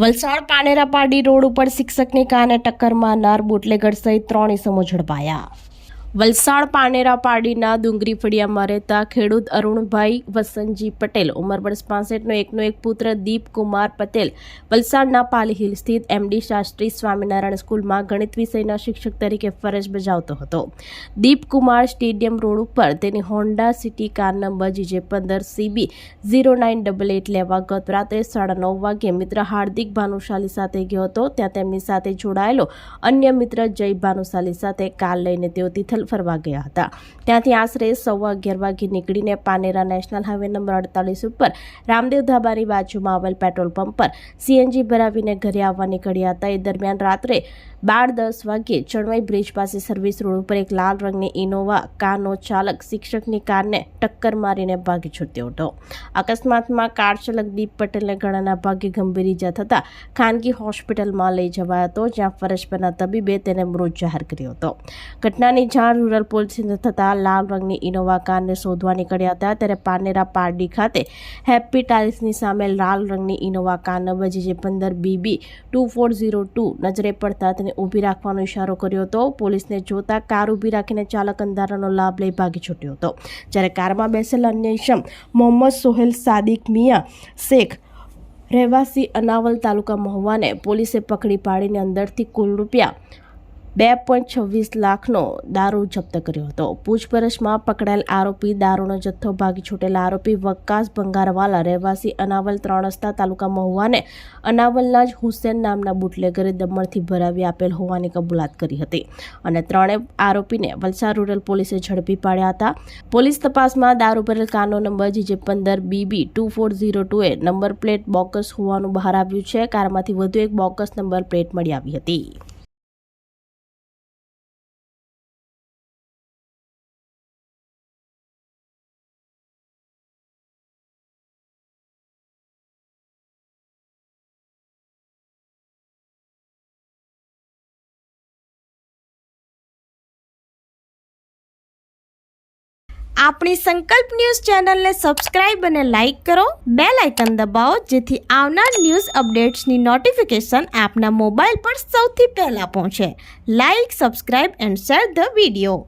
Valsad પાનેરાપાડી road ઉપર શિક્ષકની કારને ટક્કર મારનાર બુટલેગર સહિત 3 ઇસમો ઝડપાયા। વલસાડ પાનેરાપાડીના ડુંગરી ફળિયામાં રહેતા ખેડૂત અરુણભાઈ વસંતજી પટેલ ઉંમર વર્ષ 65નો એકનો એક પુત્ર દીપકુમાર પટેલ વલસાડના પાલી હિલ સ્થિત MD શાસ્ત્રી સ્વામિનારાયણ સ્કૂલમાં ગણિત વિષયના શિક્ષક તરીકે ફરજ બજાવતો હતો। દીપકુમાર સ્ટેડિયમ રોડ ઉપર તેની Honda city car number GJ15CB 0988 લેવા ગત રાત્રે 9:30 વાગ્યે મિત્ર હાર્દિક ભાનુશાલી સાથે ગયો હતો। ત્યાં તેમની સાથે જોડાયેલો અન્ય મિત્ર જય ભાનુશાલી સાથે કાર લઈને તેઓ તિથલ ફરવા ગયા હતા। ત્યાંથી આશરે 11:15 વાગે નીકળીને પાનેરા નેશનલ હાઈવે નંબર 48 ઉપર રામદેવ ધાબાની બાજુમાં આવેલ પેટ્રોલ પંપ પર CNG ભરાવીને ઘરે આવવા નીકળ્યા હતા। એ દરમિયાન રાત્રે 12:10 વાગ્યે ચણવાઈ બ્રિજ પાસે સર્વિસ રોડ ઉપર એક લાલ રંગની ઇનોવા કારનો ચાલક શિક્ષકની કારને ટક્કર મારીને ભાગી છૂટ્યો હતો। અકસ્માતમાં કાર ચાલક દીપ પટેલને ગળાના ભાગે ગંભીર ઈજા થતાં ખાનગી હોસ્પિટલમાં લઈ જવાયો હતો, જ્યાં ફરજ પરના તબીબે તેને મૃત જાહેર કર્યો હતો। ઘટનાની જાણ રૂરલ પોલીસને થતાં લાલ રંગની ઇનોવા કારને શોધવા નીકળ્યા હતા। ત્યારે પાનેરા પારડી ખાતે હેપ્પી ટાઇલ્સની સામે લાલ રંગની ઇનોવા કાર નંબર GJ15BB 2402 નજરે પડતા તેને ઊભી રાખવાનો ઇશારો કર્યો હતો। પોલીસને જોતા કાર ઊભી રાખીને ચાલક અંધારાનો લાભ લઈ ભાગી છૂટ્યો હતો, જ્યારે કારમાં બેસેલ અન્ય ઇસમ મોહમ્મદ સોહેલ સાદિક મિયા શેખ રહેવાસી અનાવલ તાલુકા મહુવાને પોલીસે પકડી પાડીને અંદરથી કુલ રૂપિયા 2.26 લાખનો દારૂ જપ્ત કર્યો હતો। પૂછપરછમાં પકડાયેલ આરોપી દારૂનો જથ્થો ભાગી છૂટેલા આરોપી વક્કાસ ભંગારવાલા રહેવાસી અનાવલ 3 રસ્તા તાલુકા મહુવાને અનાવલના જ હુસેન નામના બુટલેગરે દમણથી ભરાવી આપેલ હોવાની કબૂલાત કરી હતી અને ત્રણેય આરોપીને વલસાડ રૂરલ પોલીસે ઝડપી પાડ્યા હતા। પોલીસ તપાસમાં દારૂ ભરેલ કારનો નંબર GJ15BB 2402 એ નંબર પ્લેટ બોકસ હોવાનું બહાર આવ્યું છે। કારમાંથી વધુ એક બોકસ નંબર પ્લેટ મળી આવી હતી। આપણી સંકલ્પ ન્યૂઝ ચેનલને સબસ્ક્રાઇબ અને લાઇક કરો, બેલ આઇકન દબાવો જેથી આવનાર ન્યૂઝ અપડેટ્સની નોટિફિકેશન આપના મોબાઈલ પર સૌથી પહેલા પહોંચે। Like, subscribe and share the video.